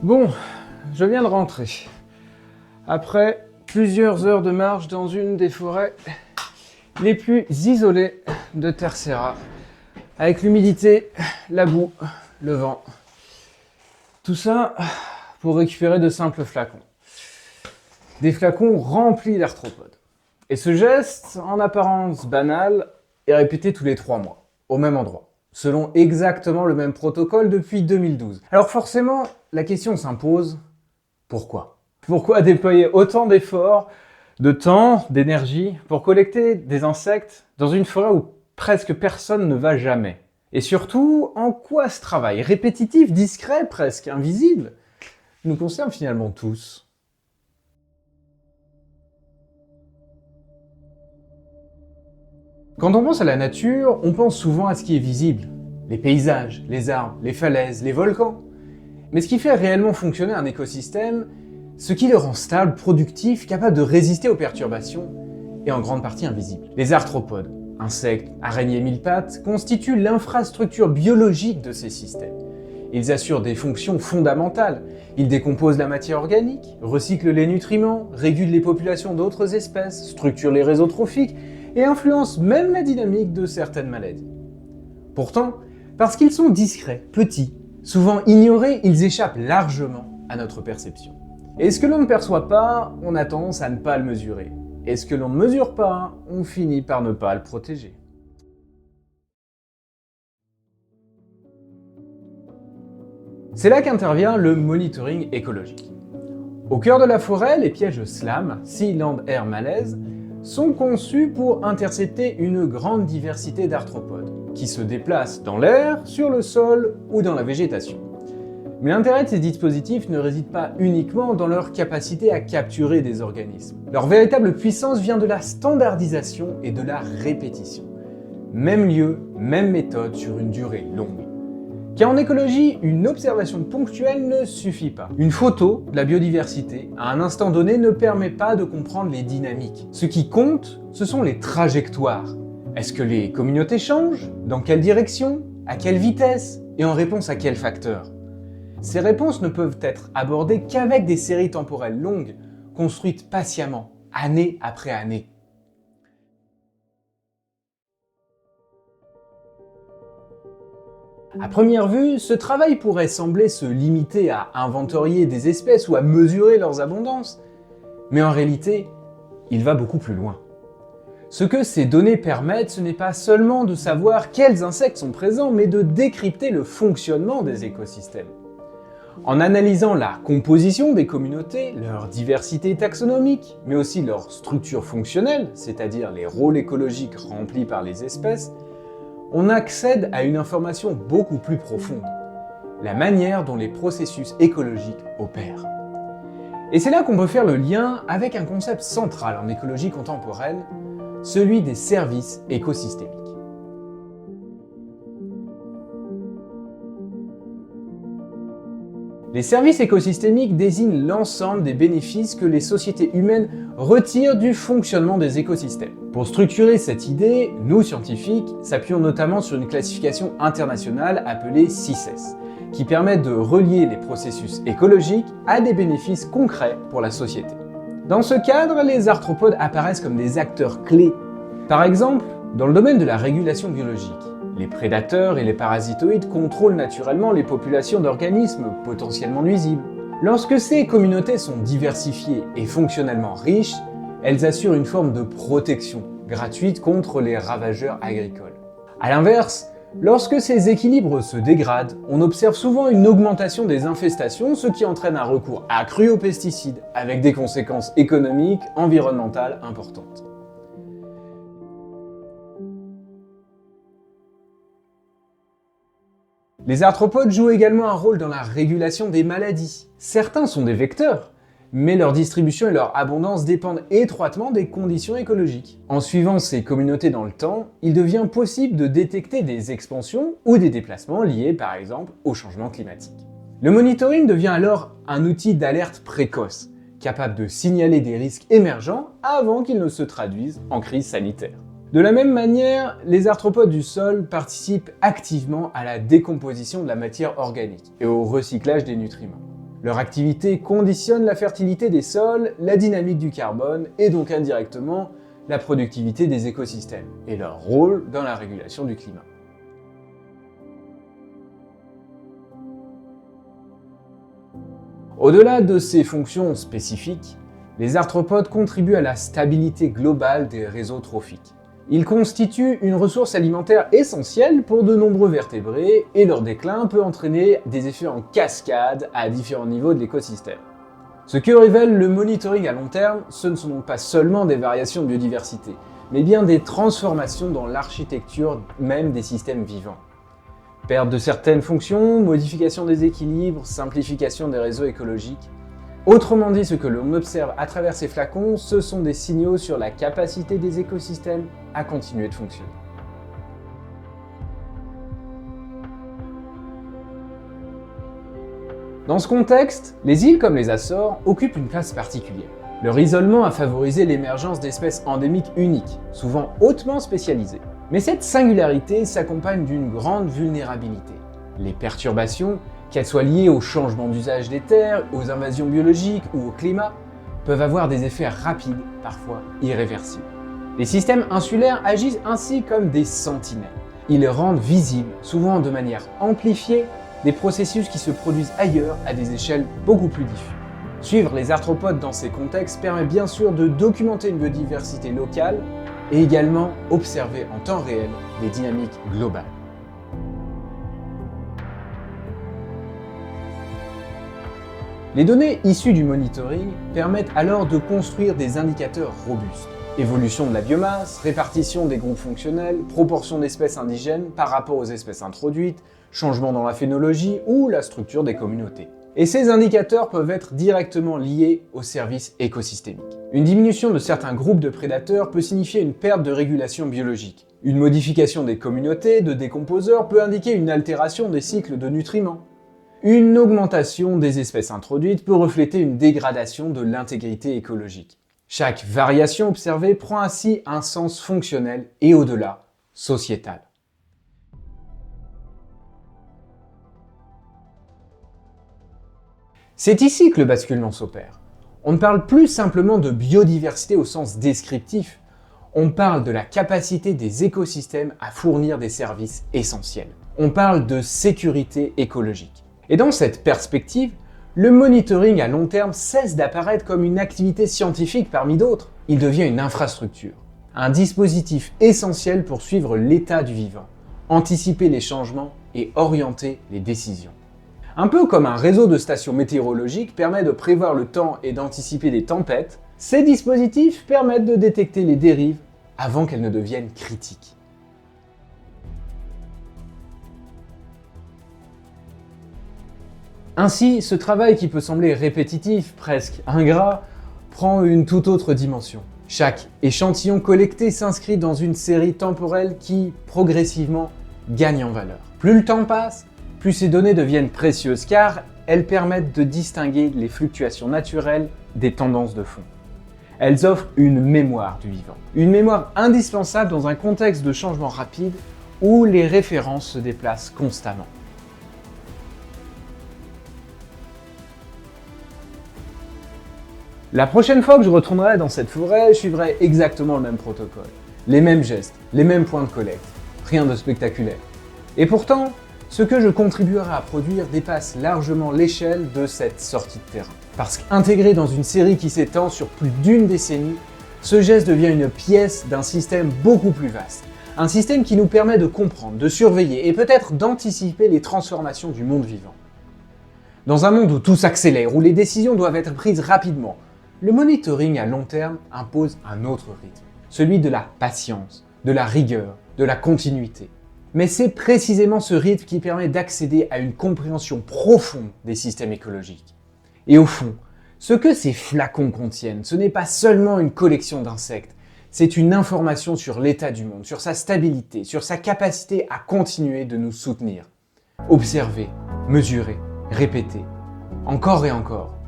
Bon, je viens de rentrer. Après plusieurs heures de marche dans une des forêts les plus isolées de Terceira, avec l'humidité, la boue, le vent. Tout ça pour récupérer de simples flacons. Des flacons remplis d'arthropodes. Et ce geste, en apparence banal, est répété tous les 3 mois, au même endroit, selon exactement le même protocole depuis 2012. Alors forcément, la question s'impose, pourquoi ? Pourquoi déployer autant d'efforts, de temps, d'énergie pour collecter des insectes dans une forêt où presque personne ne va jamais ? Et surtout, en quoi ce travail répétitif, discret, presque invisible, nous concerne finalement tous ? Quand on pense à la nature, on pense souvent à ce qui est visible. Les paysages, les arbres, les falaises, les volcans. Mais ce qui fait réellement fonctionner un écosystème, ce qui le rend stable, productif, capable de résister aux perturbations, est en grande partie invisible. Les arthropodes, insectes, araignées mille pattes, constituent l'infrastructure biologique de ces systèmes. Ils assurent des fonctions fondamentales. Ils décomposent la matière organique, recyclent les nutriments, régulent les populations d'autres espèces, structurent les réseaux trophiques et influencent même la dynamique de certaines maladies. Pourtant, parce qu'ils sont discrets, petits, souvent ignorés, ils échappent largement à notre perception. Et ce que l'on ne perçoit pas, on a tendance à ne pas le mesurer. Et ce que l'on ne mesure pas, on finit par ne pas le protéger. C'est là qu'intervient le monitoring écologique. Au cœur de la forêt, les pièges SLAM, Sea Land Air Malaise, sont conçus pour intercepter une grande diversité d'arthropodes, qui se déplacent dans l'air, sur le sol ou dans la végétation. Mais l'intérêt de ces dispositifs ne réside pas uniquement dans leur capacité à capturer des organismes. Leur véritable puissance vient de la standardisation et de la répétition. Même lieu, même méthode sur une durée longue. Car en écologie, une observation ponctuelle ne suffit pas. Une photo de la biodiversité, à un instant donné, ne permet pas de comprendre les dynamiques. Ce qui compte, ce sont les trajectoires. Est-ce que les communautés changent ? Dans quelle direction ? À quelle vitesse ? Et en réponse à quels facteurs ? Ces réponses ne peuvent être abordées qu'avec des séries temporelles longues, construites patiemment, année après année. À première vue, ce travail pourrait sembler se limiter à inventorier des espèces ou à mesurer leurs abondances. Mais en réalité, il va beaucoup plus loin. Ce que ces données permettent, ce n'est pas seulement de savoir quels insectes sont présents, mais de décrypter le fonctionnement des écosystèmes. En analysant la composition des communautés, leur diversité taxonomique, mais aussi leur structure fonctionnelle, c'est-à-dire les rôles écologiques remplis par les espèces, on accède à une information beaucoup plus profonde, la manière dont les processus écologiques opèrent. Et c'est là qu'on peut faire le lien avec un concept central en écologie contemporaine, celui des services écosystémiques. Les services écosystémiques désignent l'ensemble des bénéfices que les sociétés humaines retirent du fonctionnement des écosystèmes. Pour structurer cette idée, nous scientifiques s'appuyons notamment sur une classification internationale appelée CICES, qui permet de relier les processus écologiques à des bénéfices concrets pour la société. Dans ce cadre, les arthropodes apparaissent comme des acteurs clés. Par exemple, dans le domaine de la régulation biologique, les prédateurs et les parasitoïdes contrôlent naturellement les populations d'organismes potentiellement nuisibles. Lorsque ces communautés sont diversifiées et fonctionnellement riches, elles assurent une forme de protection gratuite contre les ravageurs agricoles. A l'inverse, lorsque ces équilibres se dégradent, on observe souvent une augmentation des infestations, ce qui entraîne un recours accru aux pesticides, avec des conséquences économiques, environnementales importantes. Les arthropodes jouent également un rôle dans la régulation des maladies. Certains sont des vecteurs, mais leur distribution et leur abondance dépendent étroitement des conditions écologiques. En suivant ces communautés dans le temps, il devient possible de détecter des expansions ou des déplacements liés par exemple au changement climatique. Le monitoring devient alors un outil d'alerte précoce, capable de signaler des risques émergents avant qu'ils ne se traduisent en crise sanitaire. De la même manière, les arthropodes du sol participent activement à la décomposition de la matière organique et au recyclage des nutriments. Leur activité conditionne la fertilité des sols, la dynamique du carbone et donc indirectement la productivité des écosystèmes et leur rôle dans la régulation du climat. Au-delà de ces fonctions spécifiques, les arthropodes contribuent à la stabilité globale des réseaux trophiques. Ils constituent une ressource alimentaire essentielle pour de nombreux vertébrés et leur déclin peut entraîner des effets en cascade à différents niveaux de l'écosystème. Ce que révèle le monitoring à long terme, ce ne sont donc pas seulement des variations de biodiversité, mais bien des transformations dans l'architecture même des systèmes vivants. Perte de certaines fonctions, modification des équilibres, simplification des réseaux écologiques. Autrement dit, ce que l'on observe à travers ces flacons, ce sont des signaux sur la capacité des écosystèmes à continuer de fonctionner. Dans ce contexte, les îles comme les Açores occupent une place particulière. Leur isolement a favorisé l'émergence d'espèces endémiques uniques, souvent hautement spécialisées. Mais cette singularité s'accompagne d'une grande vulnérabilité. Les perturbations, qu'elles soient liées au changement d'usage des terres, aux invasions biologiques ou au climat, peuvent avoir des effets rapides, parfois irréversibles. Les systèmes insulaires agissent ainsi comme des sentinelles. Ils rendent visibles, souvent de manière amplifiée, des processus qui se produisent ailleurs à des échelles beaucoup plus diffuses. Suivre les arthropodes dans ces contextes permet bien sûr de documenter une biodiversité locale et également observer en temps réel des dynamiques globales. Les données issues du monitoring permettent alors de construire des indicateurs robustes. Évolution de la biomasse, répartition des groupes fonctionnels, proportion d'espèces indigènes par rapport aux espèces introduites, changement dans la phénologie ou la structure des communautés. Et ces indicateurs peuvent être directement liés aux services écosystémiques. Une diminution de certains groupes de prédateurs peut signifier une perte de régulation biologique. Une modification des communautés de décomposeurs peut indiquer une altération des cycles de nutriments. Une augmentation des espèces introduites peut refléter une dégradation de l'intégrité écologique. Chaque variation observée prend ainsi un sens fonctionnel et au-delà, sociétal. C'est ici que le basculement s'opère. On ne parle plus simplement de biodiversité au sens descriptif, on parle de la capacité des écosystèmes à fournir des services essentiels. On parle de sécurité écologique. Et dans cette perspective, le monitoring à long terme cesse d'apparaître comme une activité scientifique parmi d'autres. Il devient une infrastructure, un dispositif essentiel pour suivre l'état du vivant, anticiper les changements et orienter les décisions. Un peu comme un réseau de stations météorologiques permet de prévoir le temps et d'anticiper des tempêtes, ces dispositifs permettent de détecter les dérives avant qu'elles ne deviennent critiques. Ainsi, ce travail qui peut sembler répétitif, presque ingrat, prend une toute autre dimension. Chaque échantillon collecté s'inscrit dans une série temporelle qui, progressivement, gagne en valeur. Plus le temps passe, plus ces données deviennent précieuses car elles permettent de distinguer les fluctuations naturelles des tendances de fond. Elles offrent une mémoire du vivant, une mémoire indispensable dans un contexte de changement rapide où les références se déplacent constamment. La prochaine fois que je retournerai dans cette forêt, je suivrai exactement le même protocole. Les mêmes gestes, les mêmes points de collecte. Rien de spectaculaire. Et pourtant, ce que je contribuerai à produire dépasse largement l'échelle de cette sortie de terrain. Parce qu'intégré dans une série qui s'étend sur plus d'une décennie, ce geste devient une pièce d'un système beaucoup plus vaste. Un système qui nous permet de comprendre, de surveiller et peut-être d'anticiper les transformations du monde vivant. Dans un monde où tout s'accélère, où les décisions doivent être prises rapidement, le monitoring à long terme impose un autre rythme, celui de la patience, de la rigueur, de la continuité. Mais c'est précisément ce rythme qui permet d'accéder à une compréhension profonde des systèmes écologiques. Et au fond, ce que ces flacons contiennent, ce n'est pas seulement une collection d'insectes, c'est une information sur l'état du monde, sur sa stabilité, sur sa capacité à continuer de nous soutenir. Observer, mesurer, répéter, encore et encore.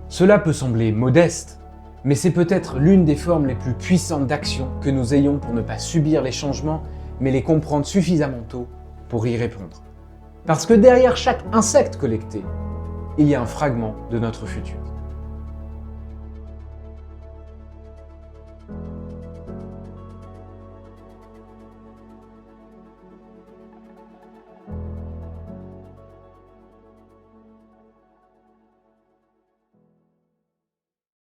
Cela peut sembler modeste, mais c'est peut-être l'une des formes les plus puissantes d'action que nous ayons pour ne pas subir les changements, mais les comprendre suffisamment tôt pour y répondre. Parce que derrière chaque insecte collecté, il y a un fragment de notre futur.